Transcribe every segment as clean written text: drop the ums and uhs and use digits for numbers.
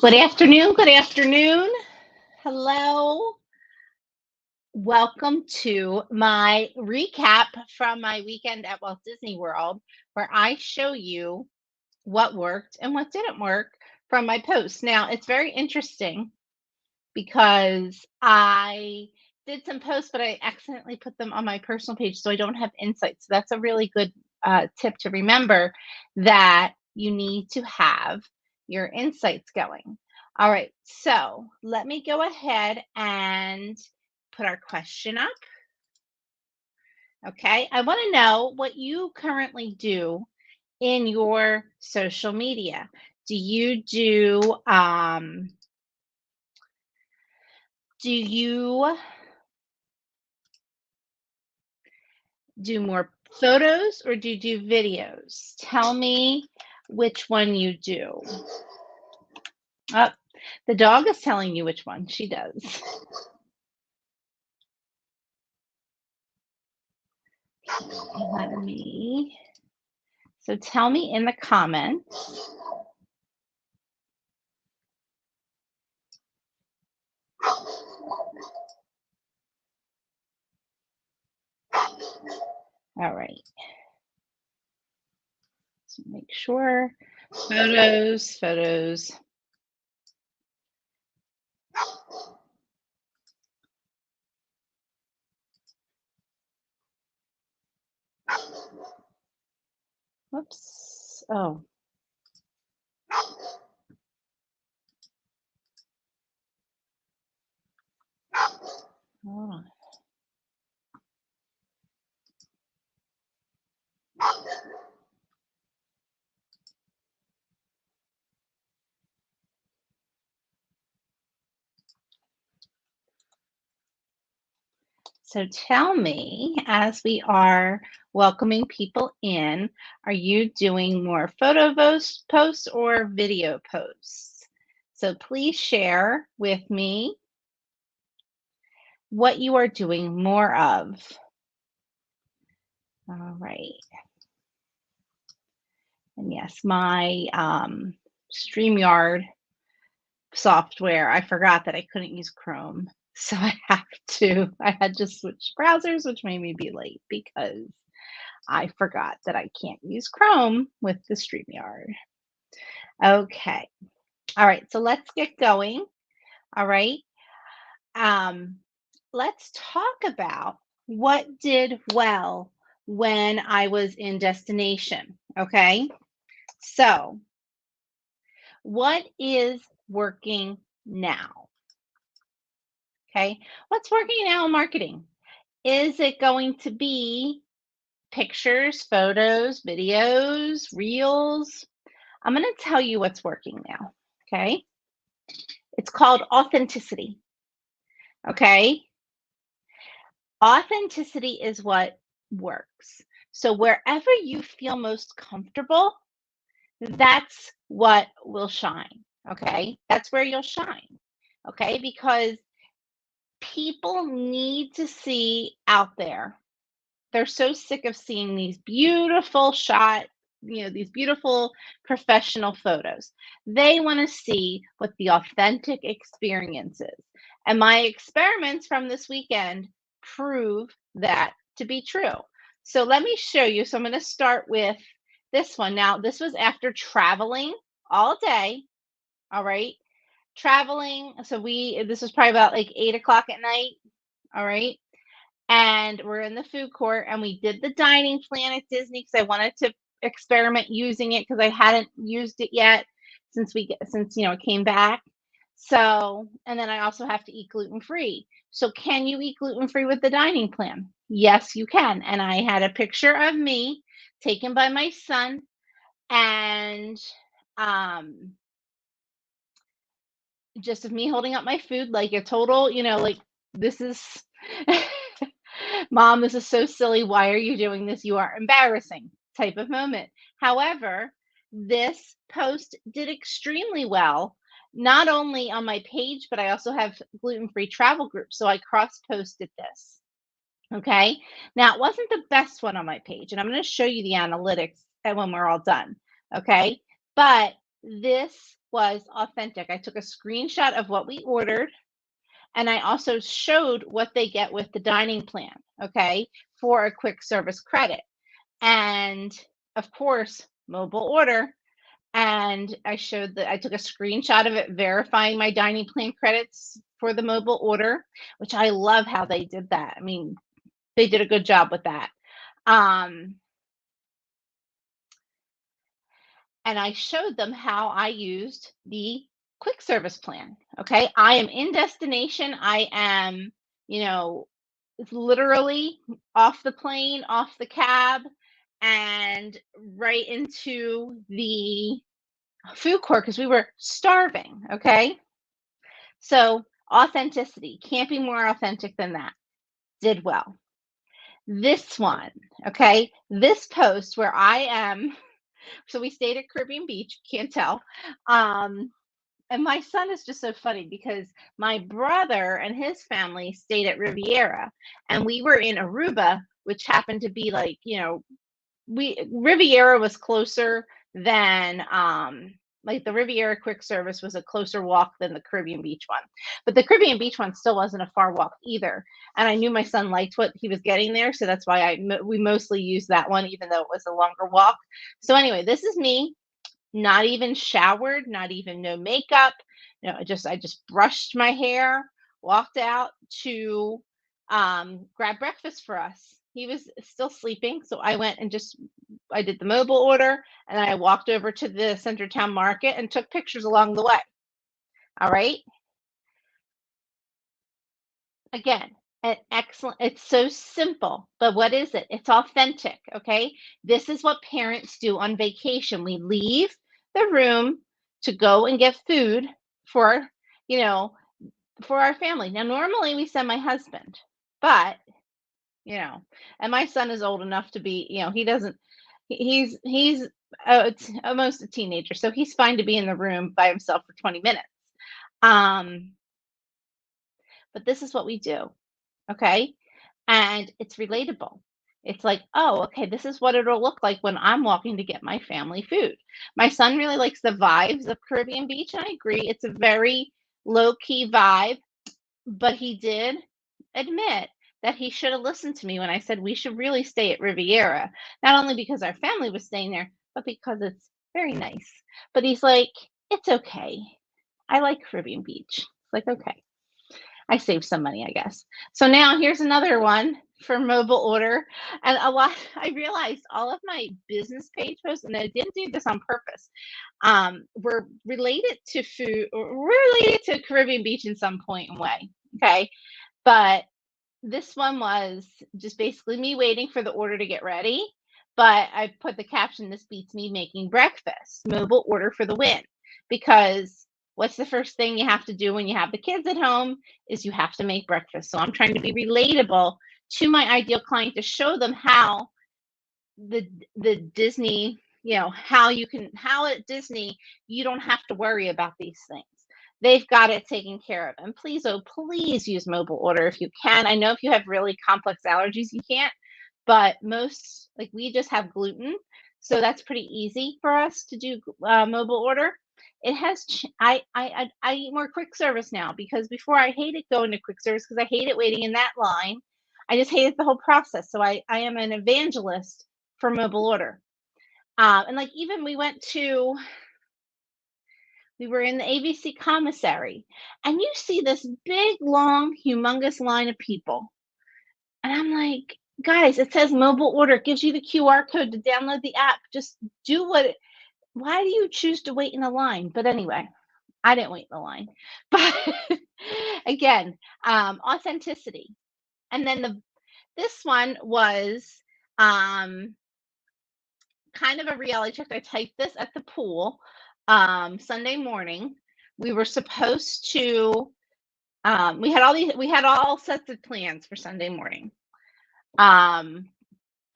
Good afternoon. Good afternoon. Hello. Welcome to my recap from my weekend at Walt Disney World, where I show you what worked and what didn't work from my posts. Now, it's very interesting because I did some posts, but I accidentally put them on my personal page, so I don't have insights. So that's a really good tip to remember that you need to have your insights going. All right, so let me go ahead and put our question up. Okay, I want to know what you currently do in your social media. Do you do do more photos or do you do videos? Tell me which one you do. Oh, the dog is telling you which one she does. Let me. So tell me in the comments. All right. So make sure. Photos. Whoops. Oh. Hold on. So tell me, as we are welcoming people in, are you doing more posts or video posts? So please share with me what you are doing more of. All right. And yes, my StreamYard software, I forgot that I couldn't use Chrome. So I had to switch browsers, which made me be late because I forgot that I can't use Chrome with the StreamYard. Okay. All right. So let's get going. All right. Let's talk about what did well when I was in destination. Okay. So, what is working now? Okay. What's working now in marketing? Is it going to be pictures, photos, videos, reels? I'm going to tell you what's working now. Okay. It's called authenticity. Okay. Authenticity is what works. So wherever you feel most comfortable, that's what will shine. Okay. That's where you'll shine. Okay. Because people need to see out there. They're so sick of seeing these beautiful these beautiful professional photos. They want to see what the authentic experience is. And my experiments from this weekend prove that to be true. So let me show you. So I'm going to start with this one. Now, this was after traveling all day. All right. Traveling. So this was probably about like 8 o'clock at night. All right, and we're in the food court and we did the dining plan at Disney because I wanted to experiment using it because I hadn't used it yet since it came back. So, and then I also have to eat gluten free. So, can you eat gluten free with the dining plan? Yes, you can. And I had a picture of me taken by my son and um just of me holding up my food like a total, like this is Mom, this is so silly. Why are you doing this? You are embarrassing type of moment. However, this post did extremely well, not only on my page, but I also have gluten free travel groups. So I cross posted this. Okay. Now, it wasn't the best one on my page, and I'm going to show you the analytics when we're all done. Okay. But this was authentic. I took a screenshot of what we ordered, and I also showed what they get with the dining plan, okay, for a quick service credit. And of course, mobile order. And I showed that I took a screenshot of it verifying my dining plan credits for the mobile order, which I love how they did that. I mean, they did a good job with that. Um, and I showed them how I used the quick service plan. Okay. I am in destination. I am, you know, literally off the plane, off the cab, and right into the food court because we were starving. Okay. So authenticity can't be more authentic than that. Did well. This one, okay, this post where I am, so we stayed at Caribbean Beach, can't tell. Um, and my son is just so funny because my brother and his family stayed at Riviera, and we were in Aruba, which happened to be like, Riviera was closer than like the Riviera quick service was a closer walk than the Caribbean Beach one. But the Caribbean Beach one still wasn't a far walk either. And I knew my son liked what he was getting there, so that's why we mostly used that one even though it was a longer walk. So anyway, this is me, not even showered, not even no makeup. I just brushed my hair, walked out to grab breakfast for us. He was still sleeping, so I went and I did the mobile order, and then I walked over to the Centertown Market and took pictures along the way. All right. Again, an excellent, it's so simple, but what is it? It's authentic. Okay. This is what parents do on vacation. We leave the room to go and get food for, you know, for our family. Now, normally we send my husband, but, and my son is old enough to be, he doesn't, he's almost a teenager, so he's fine to be in the room by himself for 20 minutes. Um, but this is what we do. Okay. And it's relatable. It's like, oh, okay, this is what it'll look like when I'm walking to get my family food. My son really likes the vibes of Caribbean Beach, and I agree. It's a very low key vibe, but he did admit that he should have listened to me when I said we should really stay at Riviera, not only because our family was staying there, but because it's very nice. But he's like, it's okay. I like Caribbean Beach. It's like, okay. I saved some money, I guess. So now here's another one for mobile order. And I realized all of my business page posts, and I didn't do this on purpose, were related to food, or related to Caribbean Beach in some point and way. Okay. But this one was just basically me waiting for the order to get ready. But I put the caption, "This beats me making breakfast. Mobile order for the win." Because what's the first thing you have to do when you have the kids at home is you have to make breakfast. So I'm trying to be relatable to my ideal client to show them how the Disney, how at Disney you don't have to worry about these things. They've got it taken care of. And please, oh, please use mobile order if you can. I know if you have really complex allergies, you can't, but most, like we just have gluten. So that's pretty easy for us to do mobile order. It has, I eat more quick service now because before I hated going to quick service because I hated waiting in that line. I just hated the whole process. So I am an evangelist for mobile order. And like even we were in the ABC commissary, and you see this big, long, humongous line of people. And I'm like, guys, it says mobile order. It gives you the QR code to download the app. Just do why do you choose to wait in a line? But anyway, I didn't wait in the line. But again, authenticity. And then this one was um, kind of a reality check. I typed this at the pool Sunday morning. We were supposed to we had all sets of plans for Sunday morning.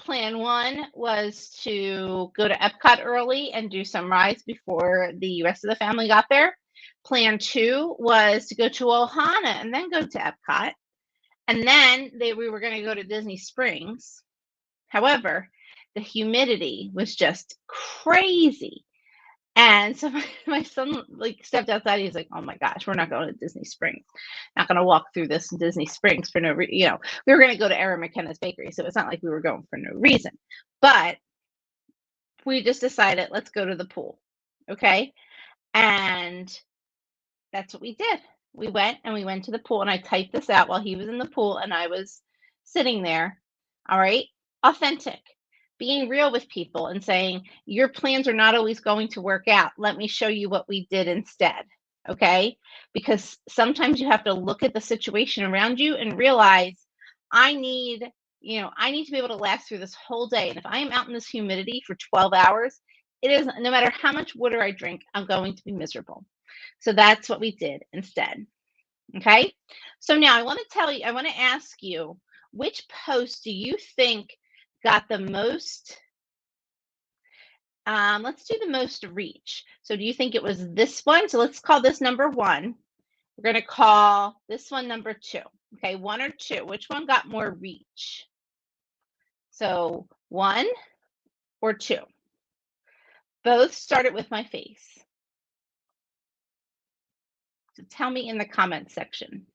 Plan one was to go to Epcot early and do some rides before the rest of the family got there. Plan two was to go to Ohana and then go to Epcot. And then we were going to go to Disney Springs. However, the humidity was just crazy. And so my son like stepped outside. He's like, "Oh my gosh, we're not going to Disney Springs. Not going to walk through this Disney Springs for no reason. We were going to go to Erin McKenna's bakery, so it's not like we were going for no reason. But we just decided let's go to the pool, okay? And that's what we did. We went to the pool, and I typed this out while he was in the pool, and I was sitting there. All right, authentic. Being real with people and saying, your plans are not always going to work out. Let me show you what we did instead. Okay. Because sometimes you have to look at the situation around you and realize I need, I need to be able to last through this whole day. And if I am out in this humidity for 12 hours, it is no matter how much water I drink, I'm going to be miserable. So that's what we did instead. Okay. So now I want to ask you, which post do you think got the most? Let's do the most reach. So do you think it was this one? So let's call this number 1. We're going to call this one number 2. Okay, 1 or 2. Which one got more reach? So 1 or 2. Both started with my face. So tell me in the comments section.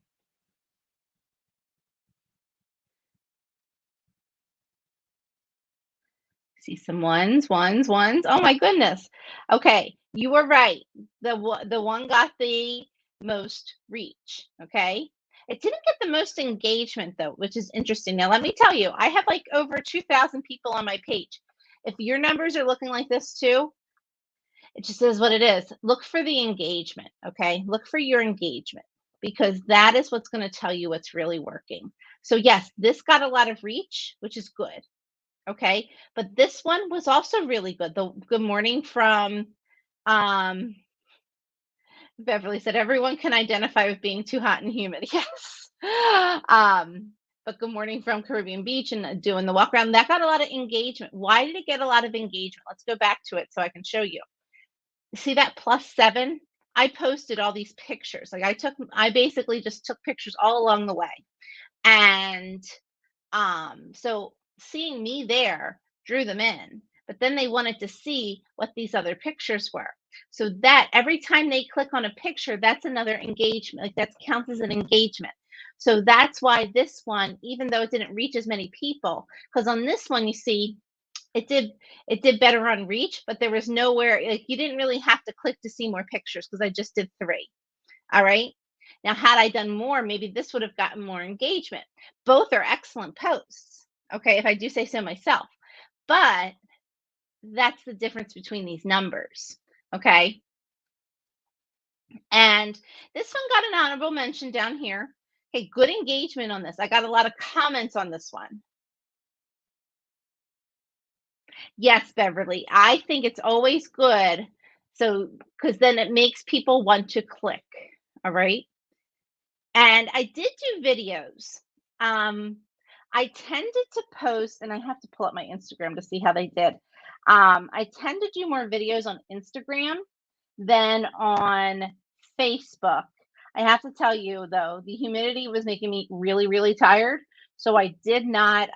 See some ones. Oh my goodness. Okay, you were right. The one got the most reach. Okay, it didn't get the most engagement though, which is interesting. Now let me tell you, I have like over 2,000 people on my page. If your numbers are looking like this too, it just is what it is. Look for the engagement. Okay, look for your engagement, because that is what's going to tell you what's really working. So yes, this got a lot of reach, which is good. Okay, but this one was also really good. The good morning from Beverly said everyone can identify with being too hot and humid. Yes. But good morning from Caribbean Beach and doing the walk around, that got a lot of engagement. Why did it get a lot of engagement? Let's go back to it so I can show you. See that +7? I posted all these pictures. Like I basically just took pictures all along the way. And so seeing me there drew them in, but then they wanted to see what these other pictures were. So that every time they click on a picture, that's another engagement. Like that counts as an engagement. So that's why this one, even though it didn't reach as many people, because on this one, you see, it did better on reach, but there was nowhere, like you didn't really have to click to see more pictures because I just did 3. All right. Now, had I done more, maybe this would have gotten more engagement. Both are excellent posts. Okay, if I do say so myself. But that's the difference between these numbers. Okay. And this one got an honorable mention down here. Okay, good engagement on this. I got a lot of comments on this one. Yes, Beverly, I think it's always good. So, because then it makes people want to click. All right. And I did do videos. I tended to post, and I have to pull up my Instagram to see how they did. I tend to do more videos on Instagram than on Facebook. I have to tell you though, the humidity was making me really, really tired. So I did not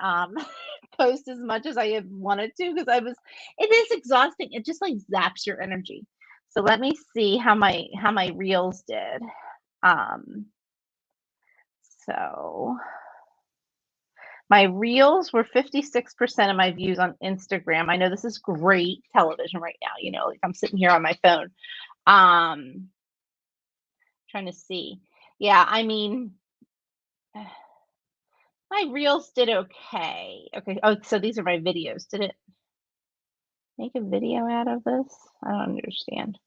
post as much as I had wanted to, because it is exhausting. It just like zaps your energy. So let me see how my reels did. So my reels were 56% of my views on Instagram. I know this is great television right now, like I'm sitting here on my phone. Trying to see. Yeah, I mean, my reels did okay. Okay. Oh, so these are my videos. Did it make a video out of this? I don't understand.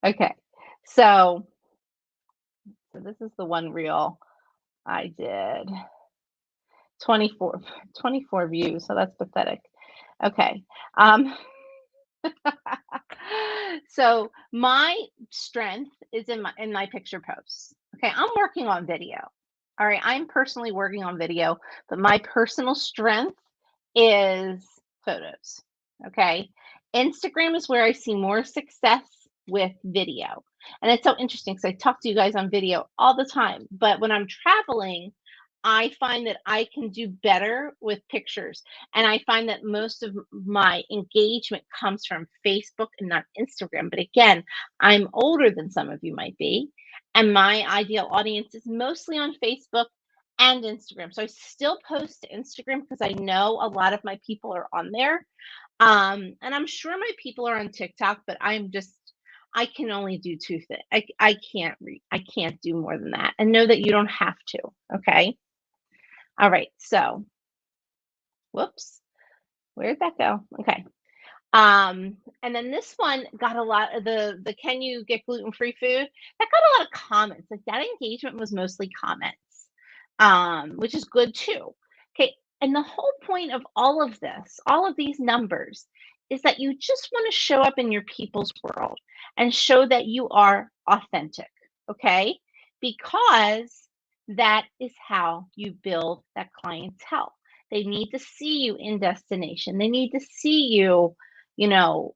Okay. So this is the one reel I did. 24 views, so that's pathetic. Okay. So my strength is in my picture posts. Okay, I'm working on video. All right, I'm personally working on video, but my personal strength is photos. Okay, Instagram is where I see more success with video. And it's so interesting because I talk to you guys on video all the time, but when I'm traveling, I find that I can do better with pictures. And I find that most of my engagement comes from Facebook and not Instagram. But again, I'm older than some of you might be, and my ideal audience is mostly on Facebook and Instagram. So I still post to Instagram because I know a lot of my people are on there. And I'm sure my people are on TikTok, but I can only do two things. I can't do more than that. And know that you don't have to. Okay. All right. So, whoops. Where'd that go? Okay. And then this one got a lot of the can you get gluten-free food? That got a lot of comments. Like that engagement was mostly comments. Which is good too. Okay. And the whole point of all of this, all of these numbers, is that you just want to show up in your people's world and show that you are authentic. Okay. Because that is how you build that clientele. They need to see you in destination. They need to see you, you know,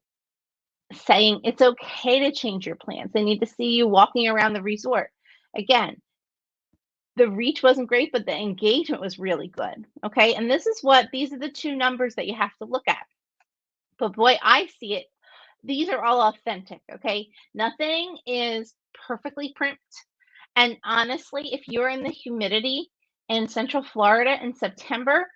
saying it's okay to change your plans. They need to see you walking around the resort. Again, the reach wasn't great, but the engagement was really good. Okay. And these are the two numbers that you have to look at. But boy, I see it. These are all authentic. Okay. Nothing is perfectly primed. And honestly, if you're in the humidity in Central Florida in September,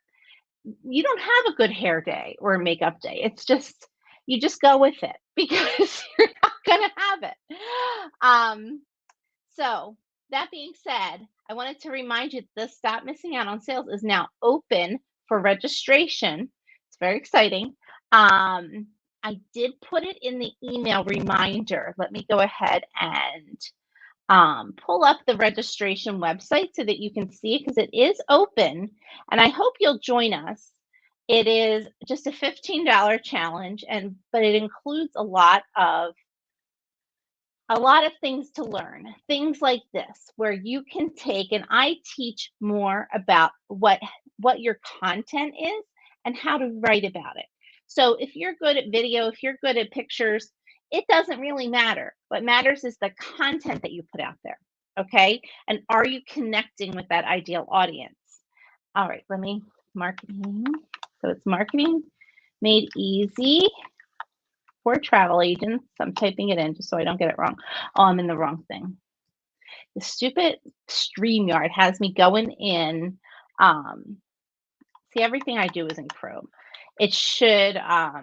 you don't have a good hair day or a makeup day. It's just, you just go with it because you're not going to have it. So that being said, I wanted to remind you that the Stop Missing Out on Sales is now open for registration. It's very exciting. I did put it in the email reminder. Let me go ahead and pull up the registration website so that you can see it because it is open, and I hope you'll join us. It is just a $15 challenge, but it includes a lot of things to learn. Things like this, where you can take, and I teach more about what your content is and how to write about it. So if you're good at video, if you're good at pictures, it doesn't really matter. What matters is the content that you put out there. Okay. And are you connecting with that ideal audience? All right, let me marketing. So it's marketing made easy for travel agents. I'm typing it in just so I don't get it wrong. Oh, I'm in the wrong thing. The stupid StreamYard has me going in. See, everything I do is in Chrome. It should, I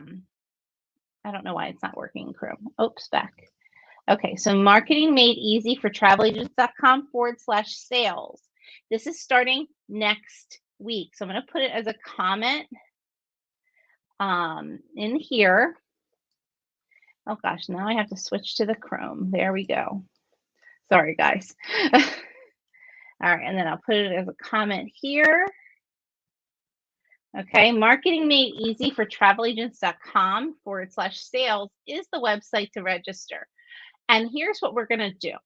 don't know why it's not working in Chrome. Oops, back. Okay, so marketing made easy for travelagents.com/sales. This is starting next week. So I'm going to put it as a comment in here. Oh gosh, now I have to switch to the Chrome. There we go. Sorry, guys. All right, and then I'll put it as a comment here. Okay, marketing made easy for travelagents.com/sales is the website to register. And here's what we're going to do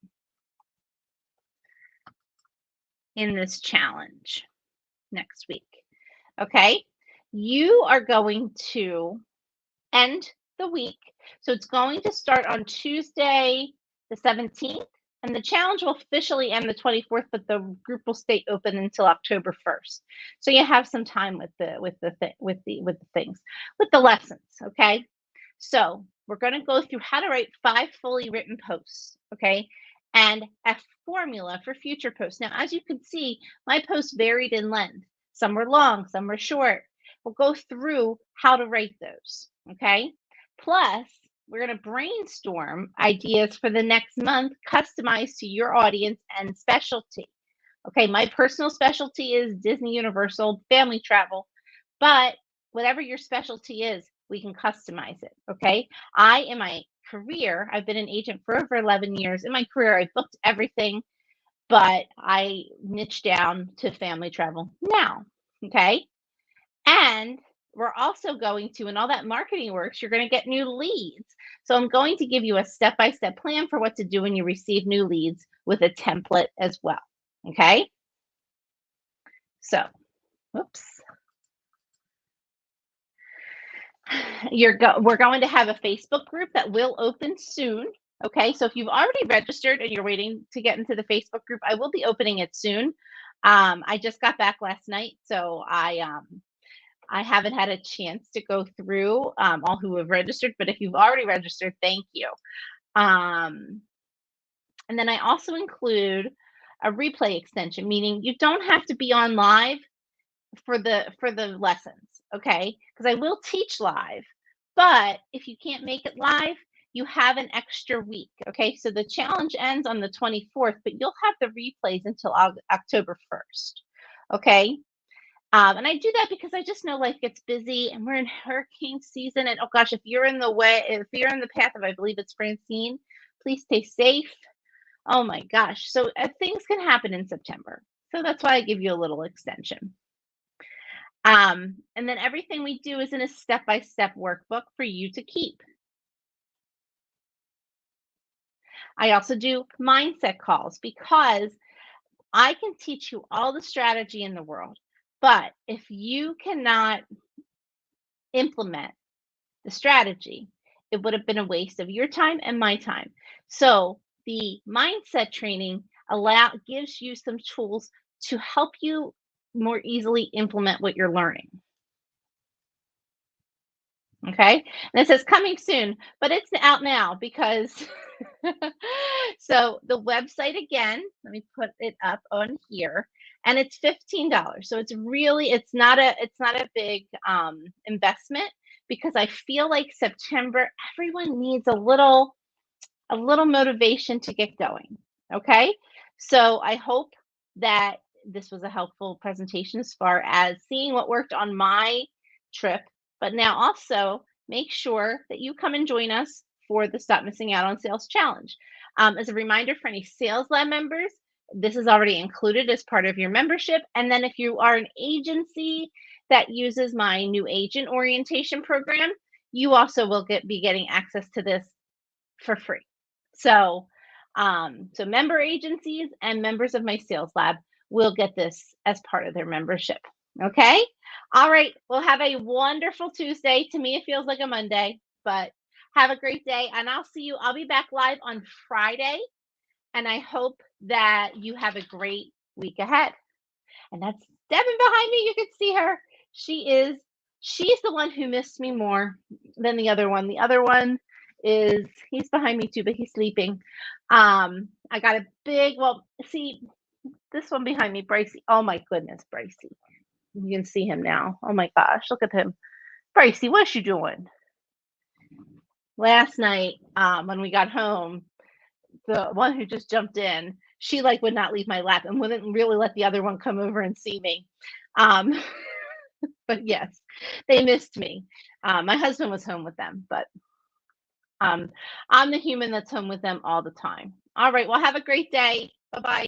in this challenge next week. Okay, you are going to end the week. So it's going to start on Tuesday, the 17th, and the challenge will officially end the 24th, but the group will stay open until October 1st. So you have some time with the things, with the lessons. Okay. So we're going to go through how to write 5 fully written posts. Okay. And a formula for future posts. Now, as you can see, my posts varied in length. Some were long, some were short. We'll go through how to write those. Okay. Plus, we're going to brainstorm ideas for the next month, customized to your audience and specialty. Okay, my personal specialty is Disney, Universal, family travel, but whatever your specialty is, we can customize it. Okay, in my career, I've been an agent for over 11 years. In my career, I've booked everything, but I niche down to family travel now. Okay, and we're also going to, and all that marketing works, you're going to get new leads. So I'm going to give you a step-by-step plan for what to do when you receive new leads with a template as well. Okay. So, whoops. We're going to have a Facebook group that will open soon. Okay. So if you've already registered and you're waiting to get into the Facebook group, I will be opening it soon. I just got back last night, so I haven't had a chance to go through all who have registered, but if you've already registered, thank you. Um, and then I also include a replay extension, meaning you don't have to be on live for the lessons, okay? Because I will teach live, but if you can't make it live, you have an extra week, okay? So the challenge ends on the 24th, but you'll have the replays until October 1st, okay? And I do that because I just know life gets busy and we're in hurricane season. And oh gosh, if you're in the path of, I believe it's Francine, please stay safe. Oh my gosh. So things can happen in September. So that's why I give you a little extension. And then everything we do is in a step-by-step workbook for you to keep. I also do mindset calls because I can teach you all the strategy in the world. But if you cannot implement the strategy, it would have been a waste of your time and my time. So the mindset training gives you some tools to help you more easily implement what you're learning. Okay. And it says coming soon, but it's out now because so the website again, let me put it up on here and it's $15. So it's not a big investment because I feel like September everyone needs a little motivation to get going. Okay. So I hope that this was a helpful presentation as far as seeing what worked on my trip. But now also make sure that you come and join us for the Stop Missing Out on Sales Challenge. As a reminder for any Sales Lab members, this is already included as part of your membership. And then if you are an agency that uses my new agent orientation program, you also will be getting access to this for free. So, so member agencies and members of my sales lab will get this as part of their membership. Okay. All right. Well, have a wonderful Tuesday. To me, it feels like a Monday, but have a great day. And I'll see you. I'll be back live on Friday. And I hope that you have a great week ahead. And that's Devin behind me. You can see her. She's the one who missed me more than the other one. The other one he's behind me too, but he's sleeping. I got a see this one behind me, Brycey. Oh my goodness, Brycey. You can see him now. Oh my gosh, look at him. Brycey, what's you doing? Last night, when we got home, the one who just jumped in, she like would not leave my lap and wouldn't really let the other one come over and see me. But yes, they missed me. My husband was home with them, but I'm the human that's home with them all the time. All right. Well, have a great day. Bye bye.